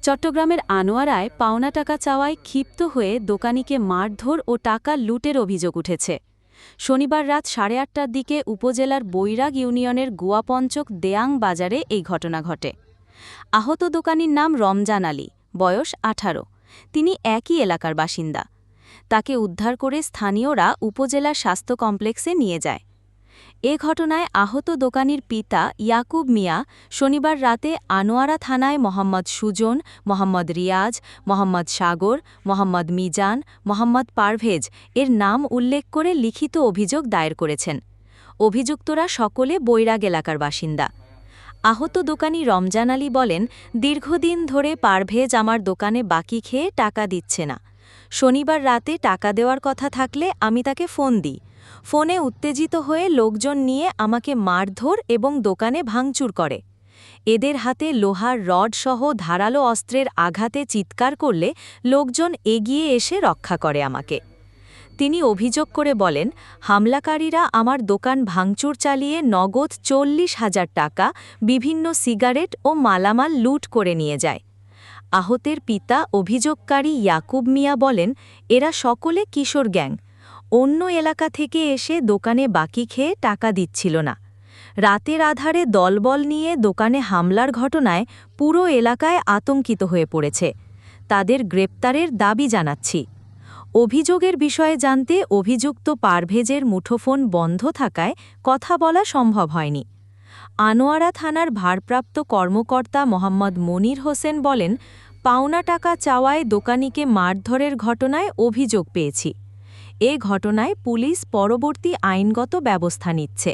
চট্টগ্রামের আনোয়ারায় পাওনা টাকা চাওয়ায় ক্ষিপ্ত হয়ে দোকানিকে মারধর ও টাকা লুটের অভিযোগ উঠেছে। শনিবার রাত 8:30টার দিকে উপজেলার বৈরাগ ইউনিয়নের গুয়াপঞ্চক দেয়াং বাজারে এই ঘটনা ঘটে। আহত দোকানির নাম রমজান আলী, বয়স 18। তিনি একই এলাকার বাসিন্দা। তাকে উদ্ধার করে স্থানীয়রা উপজেলা স্বাস্থ্য কমপ্লেক্সে নিয়ে যায়। এ ঘটনায় আহত দোকানির পিতা ইয়াকুব মিয়া শনিবার রাতে আনোয়ারা থানায় মোহাম্মদ সুজন, মোহাম্মদ রিয়াজ, মোহাম্মদ সাগর, মোহাম্মদ মিজান, মোহাম্মদ পারভেজ এর নাম উল্লেখ করে লিখিত অভিযোগ দায়ের করেছেন। অভিযুক্তরা সকলে বৈরাগ এলাকার বাসিন্দা। আহত দোকানি রমজান আলী বলেন, দীর্ঘদিন ধরে পারভেজ আমার দোকানে বাকি খেয়ে টাকা দিচ্ছে না। শনিবার রাতে টাকা দেওয়ার কথা থাকলে আমি তাকে ফোন দিই। ফোনে উত্তেজিত হয়ে লোকজন নিয়ে আমাকে মারধর এবং দোকানে ভাঙচুর করে। এদের হাতে লোহার রডসহ ধারালো অস্ত্রের আঘাতে চিৎকার করলে লোকজন এগিয়ে এসে রক্ষা করে আমাকে। তিনি অভিযোগ করে বলেন, হামলাকারীরা আমার দোকান ভাঙচুর চালিয়ে নগদ 40,000 টাকা, বিভিন্ন সিগারেট ও মালামাল লুট করে নিয়ে যায়। আহতের পিতা অভিযোগকারী ইয়াকুব মিয়া বলেন, এরা সকলে কিশোর গ্যাং। অন্য এলাকা থেকে এসে দোকানে বাকি খেয়ে টাকা দিচ্ছিল না। রাতের আধারে দলবল নিয়ে দোকানে হামলার ঘটনায় পুরো এলাকায় আতঙ্কিত হয়ে পড়েছে। তাদের গ্রেপ্তারের দাবি জানাচ্ছি। অভিযোগের বিষয়ে জানতে অভিযুক্ত পারভেজের মুঠোফোন বন্ধ থাকায় কথা বলা সম্ভব হয়নি। আনোয়ারা থানার ভারপ্রাপ্ত কর্মকর্তা মোহাম্মদ মনির হোসেন বলেন, পাওনা টাকা চাওয়ায় দোকানিকে মারধরের ঘটনায় অভিযোগ পেয়েছি। এ ঘটনায় পুলিশ পরবর্তী আইনগত ব্যবস্থা নিচ্ছে।